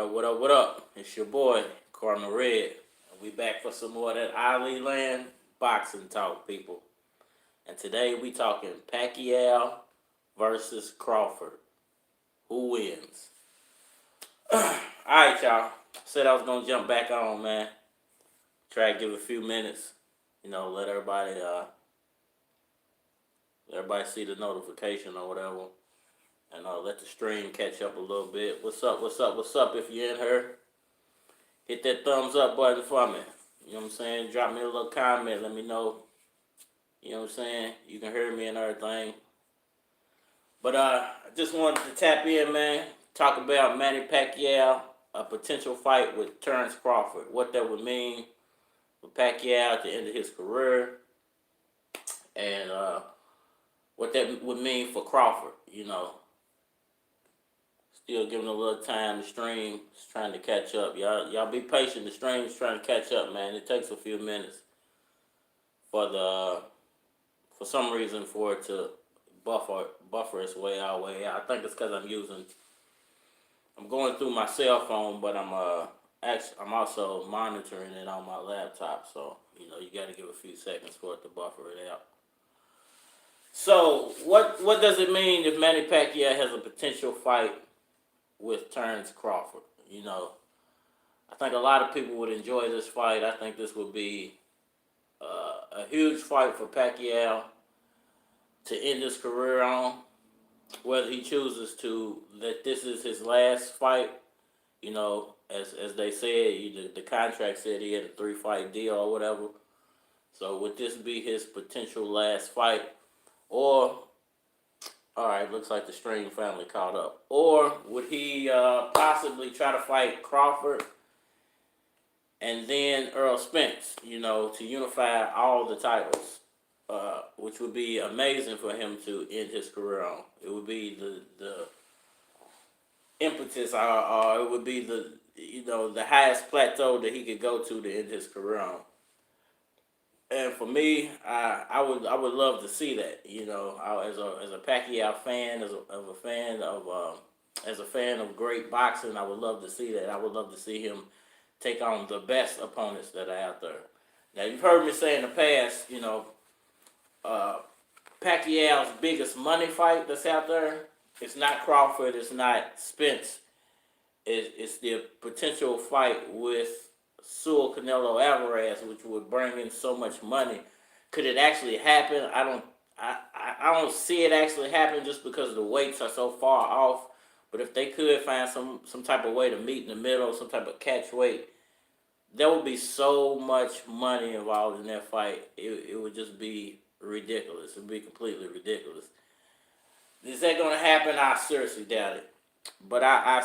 What up? It's your boy, Cardinal Red. And we back for some more of that Ali Land boxing talk, people. And today we talking Pacquiao versus Crawford. Who wins? Alright, y'all. Said I was gonna jump back on, man. Try to give a few minutes. Let everybody see the notification or whatever. And let the stream catch up a little bit. What's up? If you're in here, hit that thumbs up button for me. You know what I'm saying? Drop me a little comment. Let me know. You know what I'm saying? You can hear me and everything. But I just wanted to tap in, man. Talk about Manny Pacquiao, a potential fight with Terrence Crawford. What that would mean for Pacquiao at the end of his career. And what that would mean for Crawford, Still giving a little time. The stream is trying to catch up. Y'all be patient. The stream is trying to catch up, man. It takes a few minutes for some reason for it to buffer its way out. I think it's because I'm going through my cell phone, but I'm also monitoring it on my laptop. So you got to give a few seconds for it to buffer it out. So what does it mean if Manny Pacquiao has a potential fight with Terrence Crawford? I think a lot of people would enjoy this fight. I think this would be a huge fight for Pacquiao to end his career on. Whether he chooses to, that this is his last fight, as they said, the contract said he had a 3-fight deal or whatever. So would this be his potential last fight? Or, all right, looks like the stream finally caught up. Or would he possibly try to fight Crawford and then Errol Spence, to unify all the titles, which would be amazing for him to end his career on. It would be the impetus, or it would be the highest plateau that he could go to end his career on. And for me, I would love to see that. As a Pacquiao fan, as a fan of great boxing, I would love to see that. I would love to see him take on the best opponents that are out there. Now, you've heard me say in the past, Pacquiao's biggest money fight that's out there, it's not Crawford, it's not Spence. It's the potential fight with Saul Canelo Alvarez, which would bring in so much money. Could it actually happen? I don't see it actually happen just because the weights are so far off. But if they could find some type of way to meet in the middle, some type of catch weight, there would be so much money involved in that fight. It would just be ridiculous. It would be completely ridiculous. Is that going to happen? I seriously doubt it. But I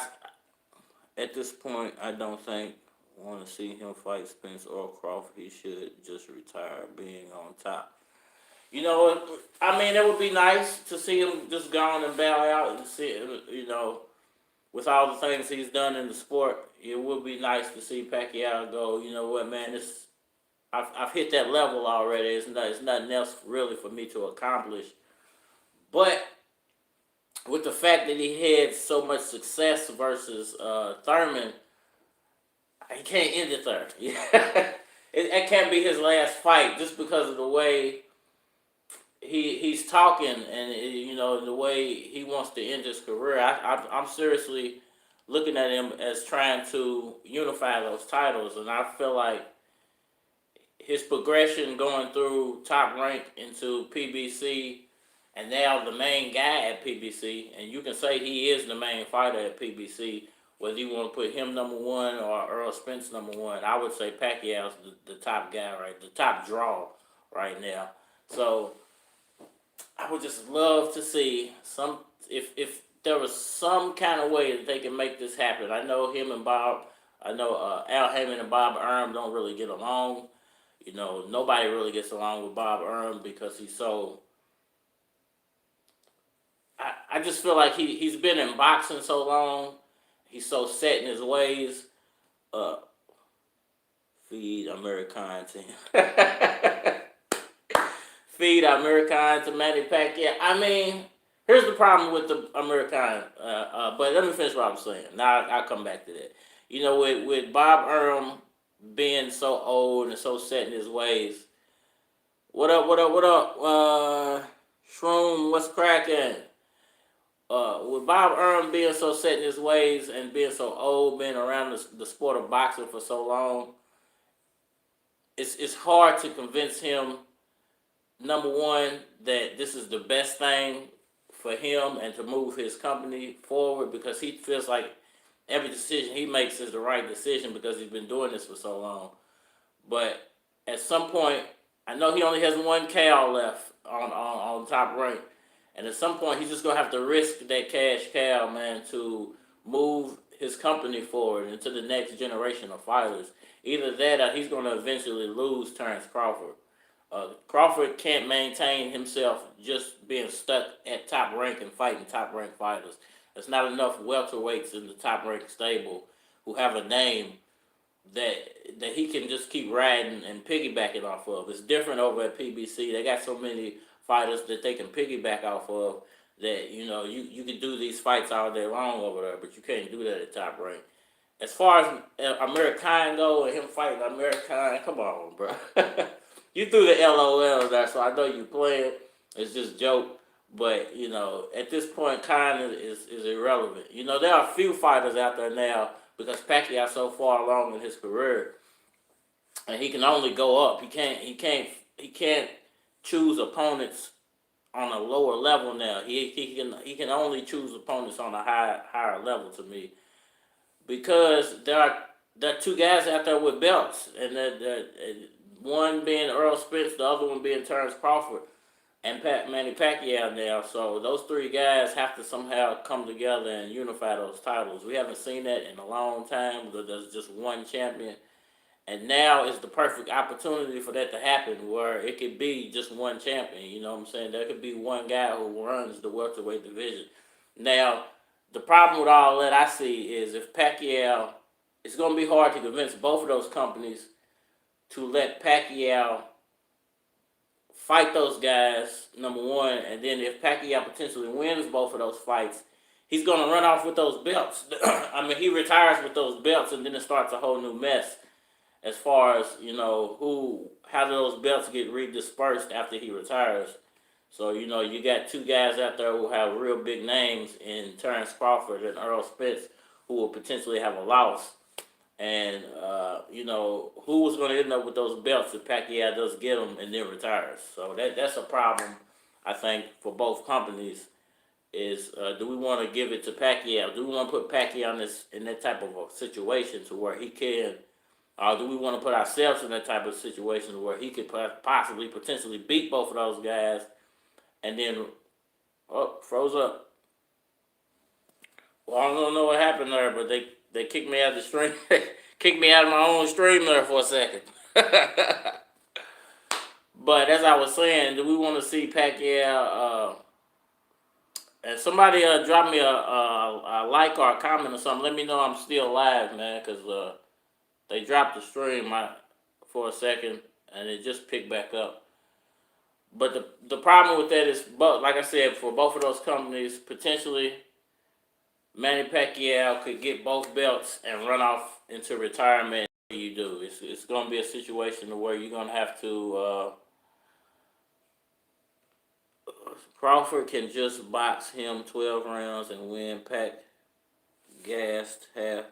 at this point, I don't think want to see him fight Spence or Crawford. He should just retire being on top. It would be nice to see him just go on and bow out and see, with all the things he's done in the sport. It would be nice to see Pacquiao go, you know what, man, I've hit that level already. It's nothing else really for me to accomplish. But with the fact that he had so much success versus Thurman, he can't end it there. It can't be his last fight just because of the way he's talking and the way he wants to end his career. I'm seriously looking at him as trying to unify those titles, and I feel like his progression going through Top Rank into PBC and now the main guy at PBC, and you can say he is the main fighter at PBC. Whether you want to put him number one or Errol Spence number one, I would say Pacquiao's the top guy, the top draw right now. So I would just love to see if there was some kind of way that they can make this happen. I know Al Heyman and Bob Arum don't really get along. Nobody really gets along with Bob Arum because he's so. I just feel like he's been in boxing so long. He's so set in his ways. Feed American to him. Feed American to Manny Pacquiao. Here's the problem with the American. But let me finish what I'm saying. Now I'll come back to that. You know, with Bob Arum being so old and so set in his ways. What up? What up? What up? Shroom, what's cracking? With Bob Arum being so set in his ways and being so old, being around the sport of boxing for so long, it's hard to convince him, number one, that this is the best thing for him and to move his company forward, because he feels like every decision he makes is the right decision because he's been doing this for so long. But at some point, I know he only has one cow left on Top Rank. And at some point, he's just going to have to risk that cash cow, man, to move his company forward into the next generation of fighters. Either that or he's going to eventually lose Terrence Crawford. Crawford can't maintain himself just being stuck at Top Rank and fighting Top Rank fighters. There's not enough welterweights in the Top Rank stable who have a name that he can just keep riding and piggybacking off of. It's different over at PBC. They got so many fighters that they can piggyback off of that, you know, you can do these fights all day long over there, but you can't do that at Top Rank. As far as American go and him fighting American, come on, bro. You threw the LOL there, so I know you playing. It's just joke. But, you know, at this point, Khan is irrelevant. You know, there are a few fighters out there now because Pacquiao's so far along in his career, and he can only go up. He can't choose opponents on a lower level now. He can only choose opponents on a higher level to me, because there are two guys out there with belts, and one being Errol Spence, the other one being Terrence Crawford and Manny Pacquiao now. So those three guys have to somehow come together and unify those titles. We haven't seen that in a long time. There's just one champion. And now is the perfect opportunity for that to happen, where it could be just one champion. You know what I'm saying? There could be one guy who runs the welterweight division. Now, the problem with all that I see is if Pacquiao, it's going to be hard to convince both of those companies to let Pacquiao fight those guys, number one, and then if Pacquiao potentially wins both of those fights, he's going to run off with those belts. I mean, he retires with those belts, and then it starts a whole new mess as far as, you know, how do those belts get redispersed after he retires. So, you know, you got two guys out there who have real big names in Terrence Crawford and Errol Spence who will potentially have a loss. And, you know, who was going to end up with those belts if Pacquiao does get them and then retires? So that's a problem, I think, for both companies is, do we want to give it to Pacquiao? Do we want to put Pacquiao in that type of a situation to where he can, or do we want to put ourselves in that type of situation where he could possibly, potentially beat both of those guys and then, froze up. Well, I don't know what happened there, but they kicked me out of the stream. Kicked me out of my own stream there for a second. But as I was saying, do we want to see Pacquiao? And somebody drop me a like or a comment or something. Let me know I'm still live, man, because they dropped the stream for a second and it just picked back up. But the problem with that is, like I said, for both of those companies, potentially Manny Pacquiao could get both belts and run off into retirement. You do. It's going to be a situation where you're going to have to. Crawford can just box him 12 rounds and win. Pac gassed out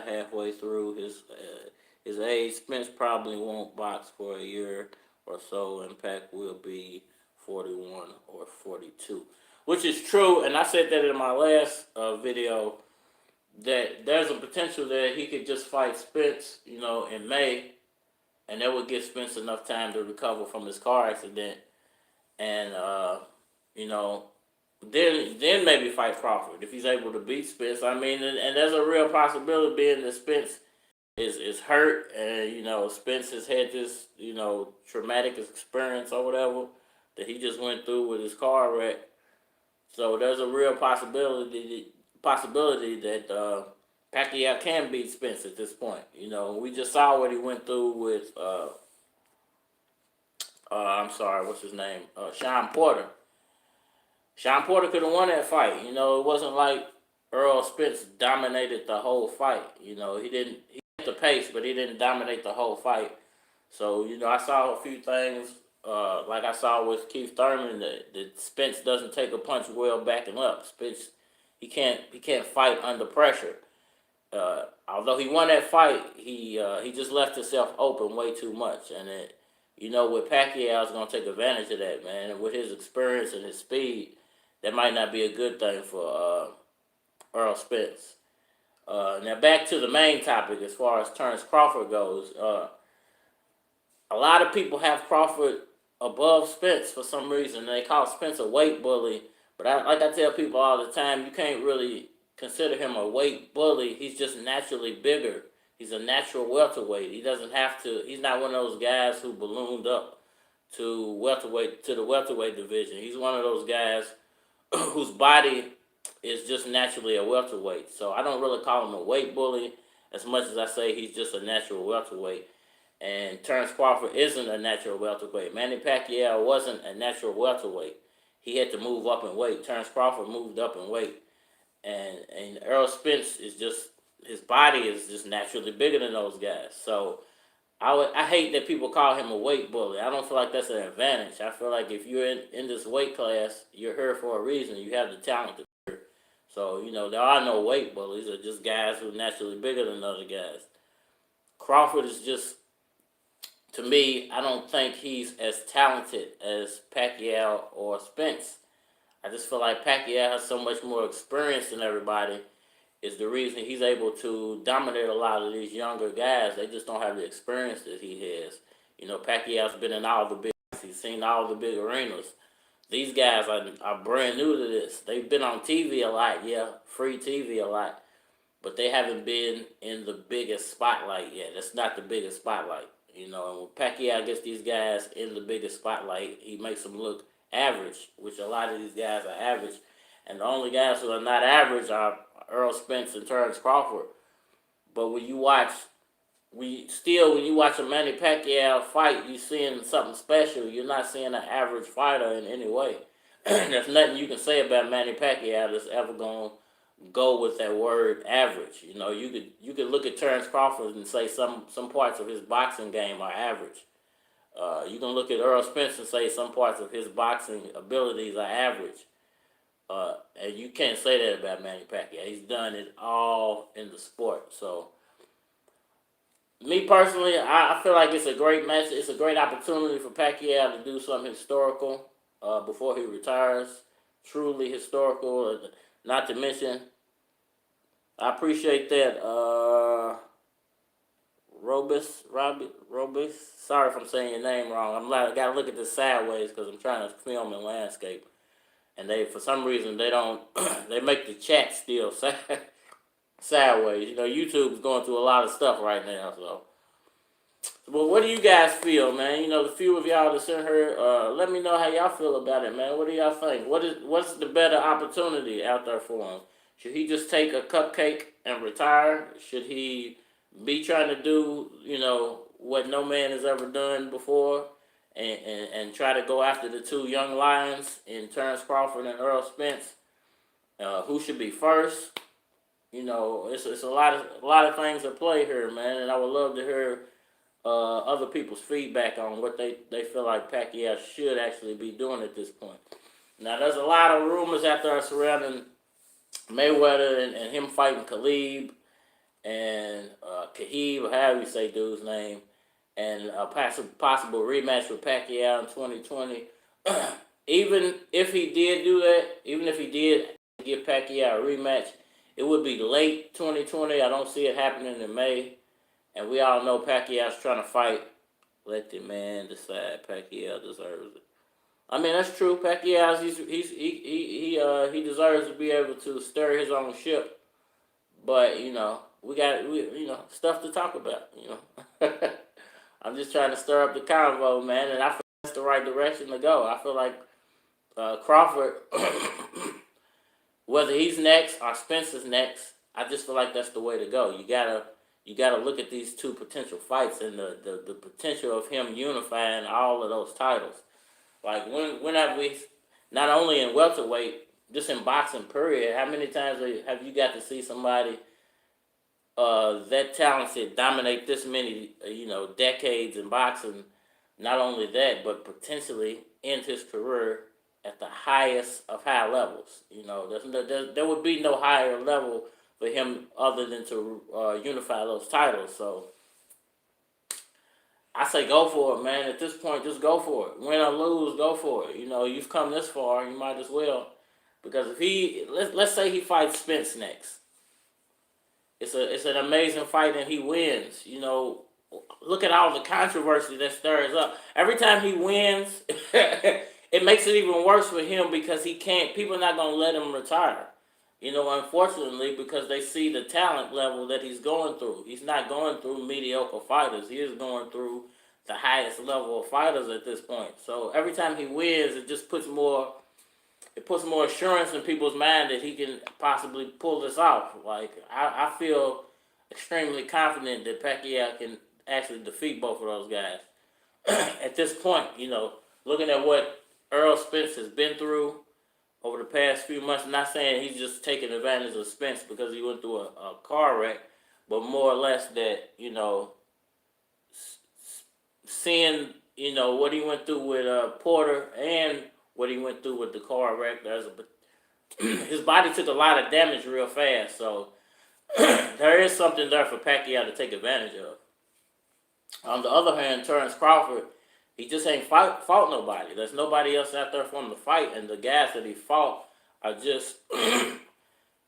halfway through his age. Spence probably won't box for a year or so, and Pac will be 41 or 42. Which is true, and I said that in my last video, that there's a potential that he could just fight Spence, you know, in May, and that would give Spence enough time to recover from his car accident, and you know, then maybe fight Crawford if he's able to beat Spence. I mean, and there's a real possibility being that Spence is hurt, and you know, Spence has had this, you know, traumatic experience or whatever that he just went through with his car wreck. So there's a real possibility that Pacquiao can beat Spence at this point. You know, we just saw what he went through with I'm sorry, what's his name? Shawn Porter. Shawn Porter could have won that fight. You know, it wasn't like Errol Spence dominated the whole fight. You know, he didn't. He had the pace, but he didn't dominate the whole fight. So you know, I saw a few things. Like I saw with Keith Thurman, that Spence doesn't take a punch well backing up. Spence, he can't fight under pressure. Although he won that fight, he just left himself open way too much, and you know, with Pacquiao is gonna take advantage of that, man. And with his experience and his speed, that might not be a good thing for Earl Spence. Now back to the main topic as far as Terrence Crawford goes. A lot of people have Crawford above Spence for some reason. They call Spence a weight bully, but like I tell people all the time, you can't really consider him a weight bully. He's just naturally bigger. He's a natural welterweight. He doesn't have to. He's not one of those guys who ballooned up to the welterweight division. He's one of those guys whose body is just naturally a welterweight. So I don't really call him a weight bully as much as I say he's just a natural welterweight. And Terrence Crawford isn't a natural welterweight. Manny Pacquiao wasn't a natural welterweight. He had to move up in weight. Terrence Crawford moved up in weight. And Errol Spence is just, his body is just naturally bigger than those guys. So I hate that people call him a weight bully. I don't feel like that's an advantage. I feel like if you're in this weight class, you're here for a reason. You have the talent to be here. So, you know, there are no weight bullies. They're just guys who are naturally bigger than other guys. Crawford is just, to me, I don't think he's as talented as Pacquiao or Spence. I just feel like Pacquiao has so much more experience than everybody, is the reason he's able to dominate a lot of these younger guys. They just don't have the experience that he has. You know, Pacquiao's been in all the big, he's seen all the big arenas. These guys are brand new to this. They've been on TV a lot, yeah, free TV a lot, but they haven't been in the biggest spotlight yet. That's not the biggest spotlight, you know. And when Pacquiao gets these guys in the biggest spotlight, he makes them look average, which a lot of these guys are average. And the only guys who are not average are Errol Spence and Terrence Crawford. But when you watch a Manny Pacquiao fight, you're seeing something special. You're not seeing an average fighter in any way. There's nothing you can say about Manny Pacquiao that's ever going to go with that word average. You know, you could look at Terrence Crawford and say some parts of his boxing game are average. You can look at Errol Spence and say some parts of his boxing abilities are average. And you can't say that about Manny Pacquiao. He's done it all in the sport. So, me personally, I feel like it's a great match. It's a great opportunity for Pacquiao to do something historical before he retires. Truly historical. Not to mention, I appreciate that. Robus. Sorry if I'm saying your name wrong. I gotta look at this sideways because I'm trying to film in landscape. And for some reason, they don't, they make the chat still sideways. You know, YouTube's going through a lot of stuff right now, so. But what do you guys feel, man? You know, the few of y'all that's in here, let me know how y'all feel about it, man. What do y'all think? What's the better opportunity out there for him? Should he just take a cupcake and retire? Should he be trying to do, you know, what no man has ever done before? And try to go after the two young lions in Terrence Crawford and Errol Spence. Who should be first? You know, it's a lot of things at play here, man. And I would love to hear other people's feedback on what they feel like Pacquiao should actually be doing at this point. Now, there's a lot of rumors out there surrounding Mayweather and him fighting Khabib and Khabib, however you say dude's name, and a possible rematch with Pacquiao in 2020. Even if he did do that, even if he did give Pacquiao a rematch, it would be late 2020. I don't see it happening in May. And we all know Pacquiao's trying to fight. Let the man decide. Pacquiao deserves it. I mean, that's true. Pacquiao, he deserves to be able to steer his own ship. But, you know, we got stuff to talk about, you know. I'm just trying to stir up the convo, man, and I feel that's the right direction to go. I feel like Crawford, whether he's next or Spence is next, I just feel like that's the way to go. You gotta look at these two potential fights and the potential of him unifying all of those titles. Like when have we not only in welterweight, just in boxing. Period. How many times have you got to see somebody that talented dominate this many decades in boxing? Not only that, but potentially end his career at the highest of high levels. There would be no higher level for him other than to unify those titles. So I say go for it, man. At this point, just go for it. Win or lose, go for it. You've come this far, you might as well. Because if let's say he fights Spence next, it's an amazing fight and he wins. Look at all the controversy that stirs up. Every time he wins, it makes it even worse for him because he can't. People are not gonna let him retire. Unfortunately, because they see the talent level that he's going through. He's not going through mediocre fighters. He is going through the highest level of fighters at this point. So every time he wins, it just puts more assurance in people's mind that he can possibly pull this off. Like, I feel extremely confident that Pacquiao can actually defeat both of those guys. At this point, looking at what Errol Spence has been through over the past few months, I'm not saying he's just taking advantage of Spence because he went through a car wreck, but more or less that, seeing, what he went through with Porter and what he went through with the car wreck, his body took a lot of damage real fast, so there is something there for Pacquiao to take advantage of. On the other hand, Terrence Crawford, he just ain't fought nobody. There's nobody else out there for him to fight, and the guys that he fought are just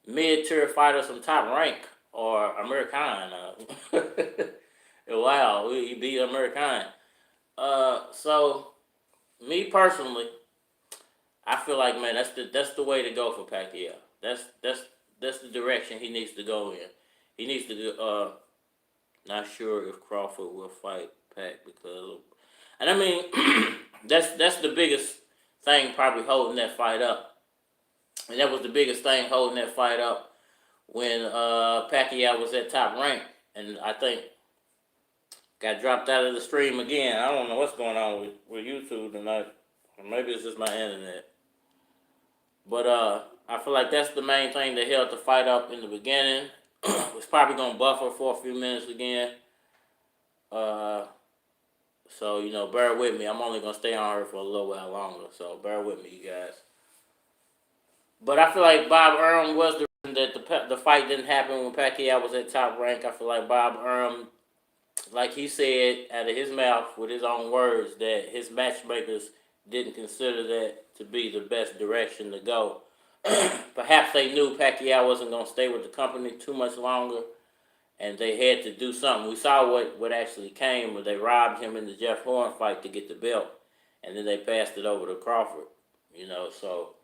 mid-tier fighters from Top Rank or American. Wow, he beat American. So me personally, I feel like, man, that's the way to go for Pacquiao. That's the direction he needs to go in. He needs to not sure if Crawford will fight Pac because, and I mean, that's the biggest thing probably holding that fight up, and that was the biggest thing holding that fight up when Pacquiao was at Top Rank, and I think got dropped out of the stream again. I don't know what's going on with YouTube tonight, or maybe it's just my internet. But I feel like that's the main thing that held the fight up in the beginning. It's probably gonna buffer for a few minutes again. So bear with me. I'm only gonna stay on here for a little while longer. So bear with me, you guys. But I feel like Bob Arum was the reason that the fight didn't happen when Pacquiao was at Top Rank. I feel like Bob Arum, like he said out of his mouth with his own words, that his matchmakers didn't consider that to be the best direction to go. Perhaps they knew Pacquiao wasn't going to stay with the company too much longer, and they had to do something. We saw what actually came when they robbed him in the Jeff Horn fight to get the belt, and then they passed it over to Crawford. So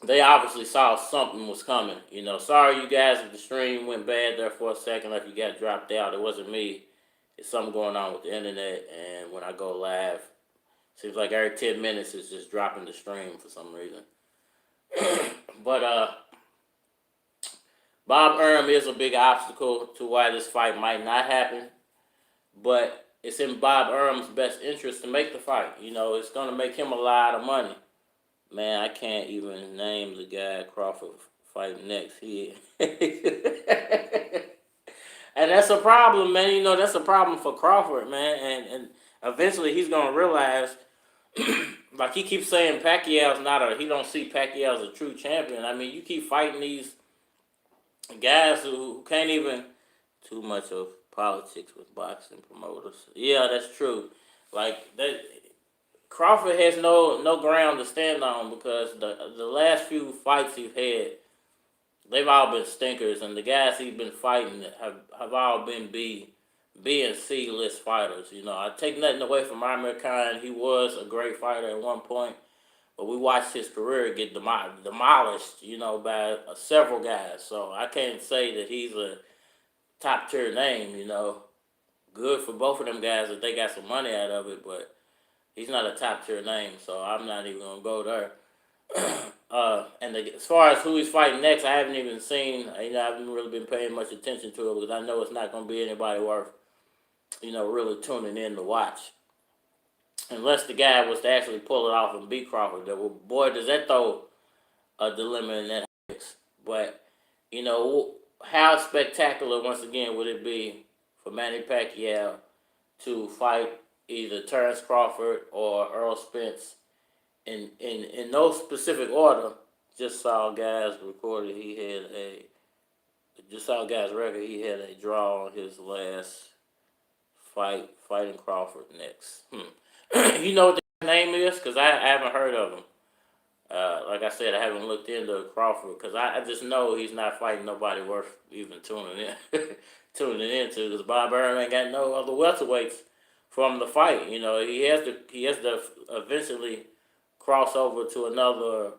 they obviously saw something was coming. Sorry you guys if the stream went bad there for a second, like you got dropped out. It wasn't me. It's something going on with the internet, and when I go live, seems like every 10 minutes it's just dropping the stream for some reason. But Bob Arum is a big obstacle to why this fight might not happen. But it's in Bob Arum's best interest to make the fight. It's going to make him a lot of money. Man, I can't even name the guy Crawford fighting next. And that's a problem, man. That's a problem for Crawford, man. And eventually he's going to realize, like he keeps saying Pacquiao's he don't see Pacquiao as a true champion. I mean, you keep fighting these guys who can't even, too much of politics with boxing promoters. Yeah, that's true. Like that, Crawford has no ground to stand on because the last few fights he's had, they've all been stinkers, and the guys he's been fighting have all been B and C list fighters. I take nothing away from American. He was a great fighter at one point, but we watched his career get demolished, by several guys. So I can't say that he's a top tier name. Good for both of them guys that they got some money out of it, but he's not a top tier name, so I'm not even gonna go there. As far as who he's fighting next, I haven't even seen. I haven't really been paying much attention to it because I know it's not gonna be anybody worth, really tuning in to watch. unless the guy was to actually pull it off and beat Crawford. Boy, does that throw a dilemma in that mix. But, you know, how spectacular, once again, would it be for Manny Pacquiao to fight either Terrence Crawford or Errol Spence in no specific order? Just saw guys recorded he had a just saw guys record he had a draw on his last fighting Crawford next. You know what the name is? Because I haven't heard of him. Like I said, I haven't looked into Crawford because I just know he's not fighting nobody worth even tuning in tuning into. Because Bob Byrne ain't got no other welterweights from the fight. You know, he has to eventually cross over to another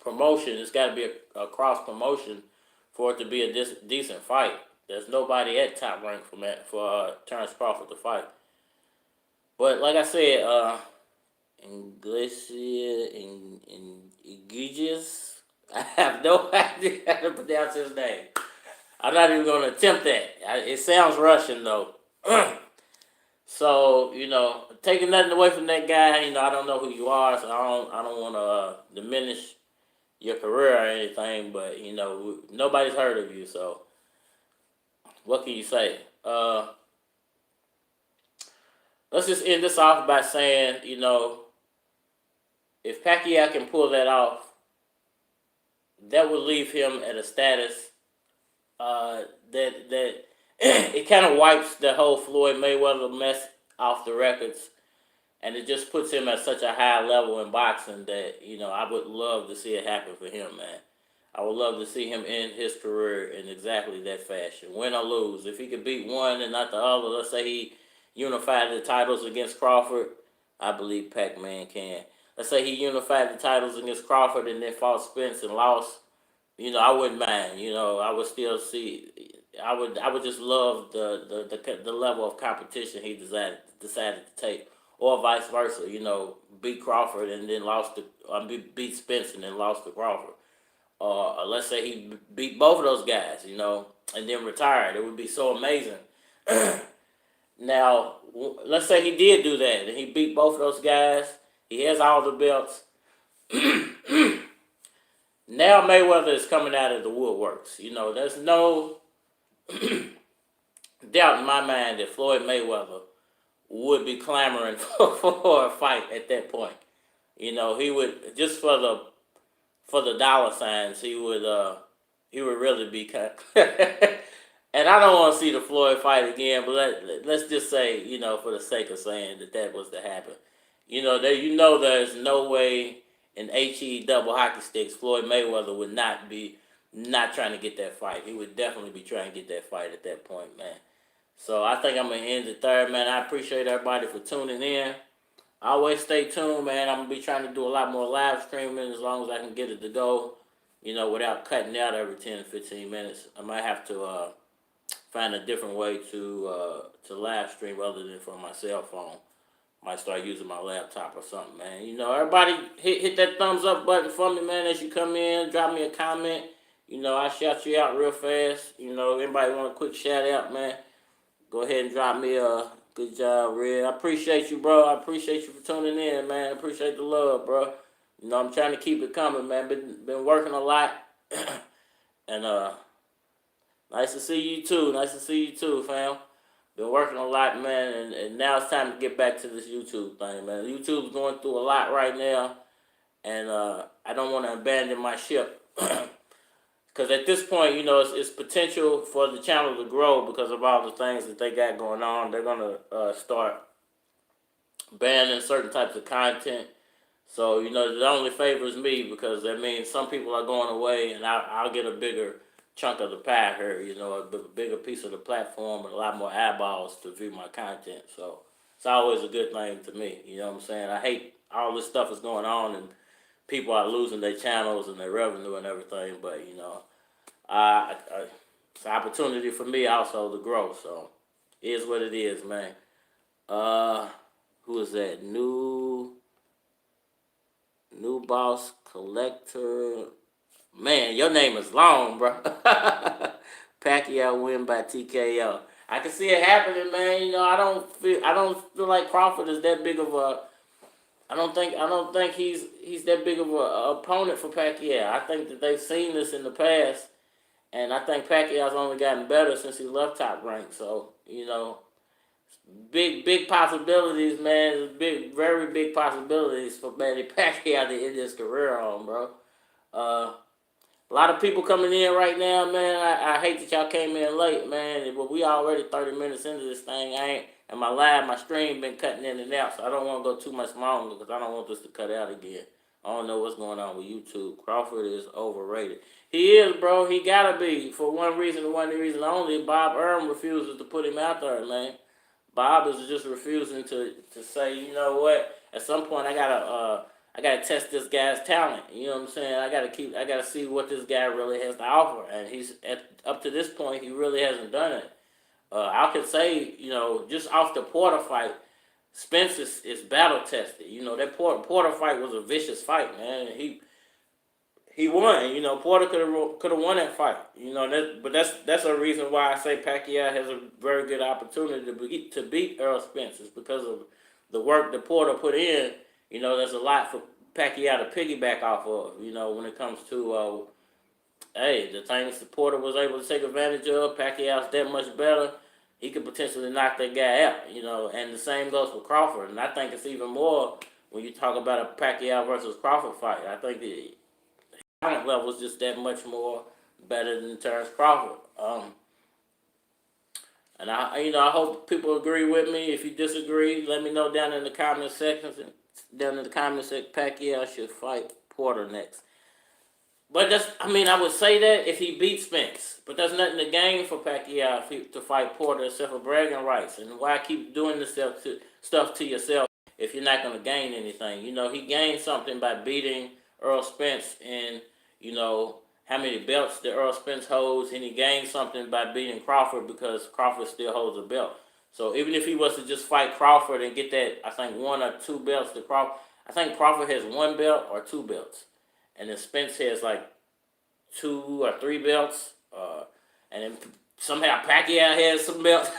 promotion. It's got to be a cross promotion for it to be a decent fight. There's nobody at Top Rank for Terrence Crawford to fight. But like I said, Iglesias. I have no idea how to pronounce his name. I'm not even going to attempt that. It sounds Russian though. So, you know, taking nothing away from that guy, you know, I don't know who you are, so I don't want to diminish your career or anything, but you know, nobody's heard of you, so what can you say? Let's just end this off by saying, you know, if Pacquiao can pull that off, that would leave him at a status that it kind of wipes the whole Floyd Mayweather mess off the records, and it just puts him at such a high level in boxing that, you know, I would love to see it happen for him, man. I would love to see him end his career in exactly that fashion, win or lose. If he could beat one and not the other, let's say he unified the titles against Crawford, I believe Pac-Man can. Let's say he unified the titles against Crawford and then fought Spence and lost. You know, I wouldn't mind. You know, I would still see. I would just love the level of competition he decided to take, or vice versa. You know, beat Crawford and then lost to beat Spence and then lost to Crawford. Or let's say he beat both of those guys. You know, and then retired. It would be so amazing. Now, let's say he did do that and he beat both of those guys. He has all the belts. Now Mayweather is coming out of the woodworks. You know, there's no doubt in my mind that Floyd Mayweather would be clamoring for a fight at that point. You know, he would, just for the dollar signs, he would really be and I don't want to see the Floyd fight again, but let's just say, you know, for the sake of saying that was to happen. You know, there's no way in HE double hockey sticks Floyd Mayweather would not trying to get that fight. He would definitely be trying to get that fight at that point, man. So I think I'm going to end the third, man. I appreciate everybody for tuning in. Always stay tuned, man. I'm going to be trying to do a lot more live streaming as long as I can get it to go, you know, without cutting out every 10 15 minutes. I might have to find a different way to live stream other than from my cell phone. Might start using my laptop or something, man. You know, everybody hit that thumbs up button for me, man, as you come in. Drop me a comment. You know, I'll shout you out real fast. You know, anybody want a quick shout out, man, go ahead and drop me a good job, Red. I appreciate you, bro. I appreciate you for tuning in, man. I appreciate the love, bro. You know, I'm trying to keep it coming, man. Been working a lot. And nice to see you too. Nice to see you too, fam. Been working a lot, man, and now it's time to get back to this YouTube thing, man. YouTube's going through a lot right now, and I don't want to abandon my ship. Because at this point, you know, it's potential for the channel to grow because of all the things that they got going on. They're going to start banning certain types of content. So, you know, it only favors me because that means some people are going away, and I'll get a bigger chunk of the pie here, you know, a bigger piece of the platform and a lot more eyeballs to view my content. So it's always a good thing to me, you know what I'm saying? I hate all this stuff is going on and people are losing their channels and their revenue and everything, but, you know, it's an opportunity for me also to grow, so it is what it is, man. Who is that? New Boss Collector. Man, your name is long, bro. Pacquiao win by TKO. I can see it happening, man. You know, I don't feel like Crawford is that big of a. I don't think he's that big of a opponent for Pacquiao. I think that they've seen this in the past, and I think Pacquiao's only gotten better since he left Top Rank. So you know, big possibilities, man. Very big possibilities for Manny Pacquiao to end his career on, bro. Uh, a lot of people coming in right now, man. I hate that y'all came in late, man. But we already 30 minutes into this thing. And my stream been cutting in and out, so I don't want to go too much longer because I don't want this to cut out again. I don't know what's going on with YouTube. Crawford is overrated. He is, bro. He gotta be for one reason and one reason only. Bob Errol refuses to put him out there, man. Bob is just refusing to say, you know what? At some point, I gotta test this guy's talent. You know what I'm saying? I gotta see what this guy really has to offer. And up to this point, he really hasn't done it. I could say, you know, just off the Porter fight, Spence is battle tested. You know, that Porter fight was a vicious fight, man. He won. You know, Porter could have won that fight. You know, but that's a reason why I say Pacquiao has a very good opportunity to beat Errol Spence. It's because of the work that Porter put in. You know, there's a lot for Pacquiao to piggyback off of. You know, when it comes to the things that Porter was able to take advantage of, Pacquiao's that much better. He could potentially knock that guy out. You know, and the same goes for Crawford. And I think it's even more when you talk about a Pacquiao versus Crawford fight. I think the talent level is just that much more better than Terrence Crawford. And I hope people agree with me. If you disagree, let me know down in the comment sections. Down in the comment section, Pacquiao should fight Porter next. But I would say that if he beats Spence. But there's nothing to gain for Pacquiao to fight Porter except for bragging rights. And why keep doing this stuff to yourself if you're not going to gain anything? You know, he gained something by beating Errol Spence and, you know, how many belts that Errol Spence holds, and he gained something by beating Crawford because Crawford still holds a belt. So even if he was to just fight Crawford and get that, I think 1 or 2 belts to Crawford, I think Crawford has 1 belt or 2 belts. And then Spence has like 2 or 3 belts. And then somehow Pacquiao has some belts.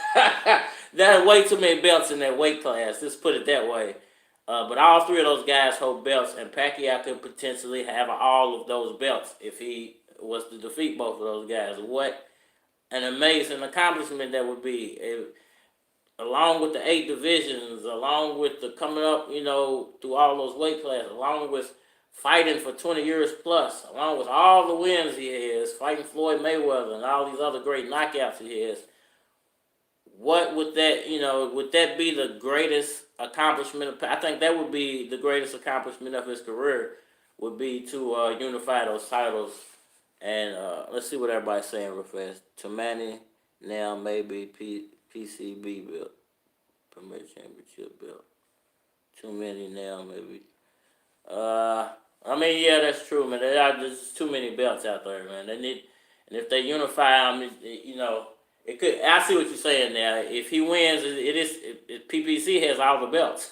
There's way too many belts in that weight class. Let's put it that way. But all 3 of those guys hold belts, and Pacquiao could potentially have all of those belts if he was to defeat both of those guys. What an amazing accomplishment that would be. Along with the 8 divisions, along with the coming up, you know, through all those weight classes, along with fighting for 20 years plus, along with all the wins he has, fighting Floyd Mayweather and all these other great knockouts he has. What would that, you know, would that be the greatest accomplishment? I think that would be the greatest accomplishment of his career, would be to unify those titles. And let's see what everybody's saying real fast. To Manny, now maybe PCB belt, Premier Championship belt. Too many now, maybe. Yeah, that's true, man. There's too many belts out there, man. They need, and if they unify them, you know, it could. I see what you're saying now. If he wins, PBC has all the belts.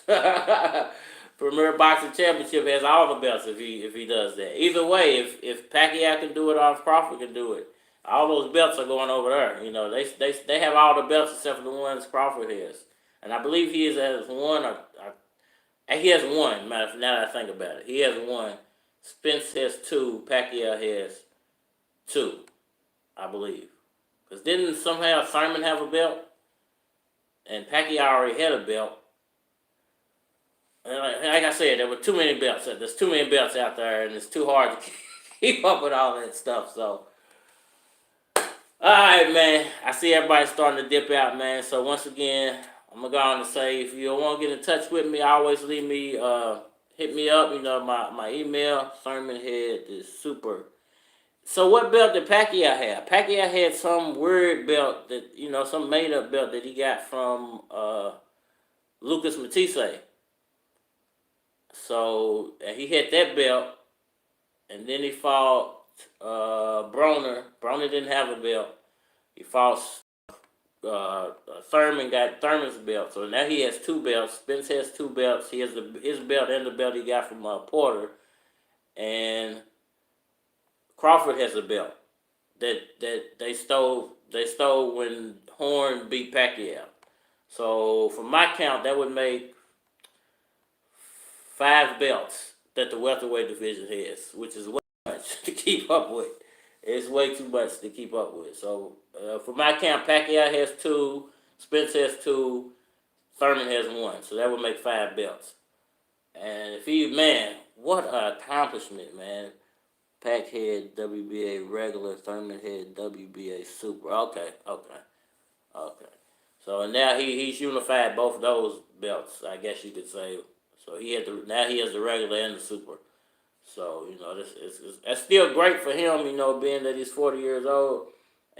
Premier Boxing Championship has all the belts if he does that. Either way, if Pacquiao can do it or if Crawford can do it, all those belts are going over there. You know, they have all the belts except for the ones Crawford has. And I believe he has 1 or he has 1. Now that I think about it, he has 1. Spence has 2. Pacquiao has 2, I believe. Because didn't somehow Thurman have a belt? And Pacquiao already had a belt. And like I said, there were too many belts. There's too many belts out there, and it's too hard to keep up with all that stuff. So, all right, man. I see everybody starting to dip out, man. So once again, I'm gonna go on and say, if you want to get in touch with me, always hit me up. You know, my email, Thurmanhead is super. So what belt did Pacquiao have? Pacquiao had some weird belt that, you know, some made up belt that he got from Lucas Matisse. So he had that belt, and then he fought Broner. Broner didn't have a belt. He fought Thurman, got Thurman's belt. So now he has 2 belts. Spence has 2 belts. He has his belt and the belt he got from Porter. And Crawford has a belt that they stole when Horn beat Pacquiao. So for my count, that would make 5 belts that the welterweight division has, which is way too much to keep up with. It's way too much to keep up with. So for my count, Pacquiao has 2, Spence has 2, Thurman has 1. So that would make 5 belts. And if he, man, what an accomplishment, man. Pac had WBA regular, Thurman had WBA super. Okay. So now he's unified both of those belts, I guess you could say. So now he has the regular and the super. So that's still great for him, being that he's 40 years old.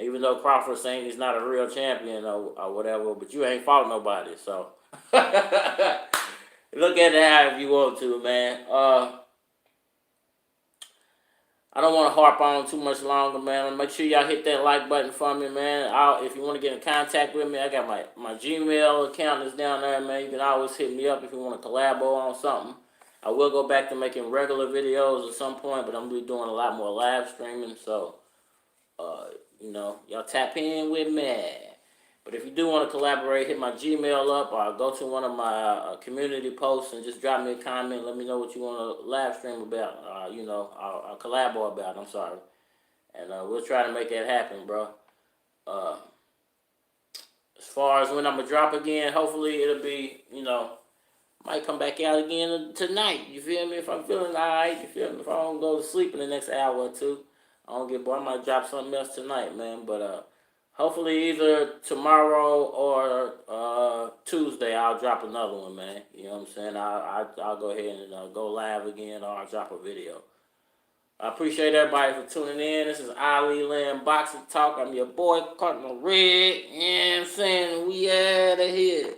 Even though Crawford's saying he's not a real champion or whatever, but you ain't fought nobody, so look at it however you want to, man. I don't want to harp on too much longer, man. Make sure y'all hit that like button for me, man. If you want to get in contact with me, I got my Gmail account is down there, man. You can always hit me up if you want to collab on something. I will go back to making regular videos at some point, but I'm going to be doing a lot more live streaming, so, y'all tap in with me. But if you do want to collaborate, hit my Gmail up or go to one of my community posts and just drop me a comment. Let me know what you want to live stream about. I'll collabo about. I'm sorry. And we'll try to make that happen, bro. As far as when I'm going to drop again, hopefully it'll be, might come back out again tonight. You feel me? If I'm feeling all right, you feel me? If I don't go to sleep in the next hour or two, I don't get bored. I might drop something else tonight, man. But hopefully either tomorrow or Tuesday I'll drop another one, man. You know what I'm saying? I'll go ahead and go live again, or I'll drop a video. I appreciate everybody for tuning in. This is Ali Land Boxing Talk. I'm your boy, Cardinal Red. You know what I'm saying? We out of here.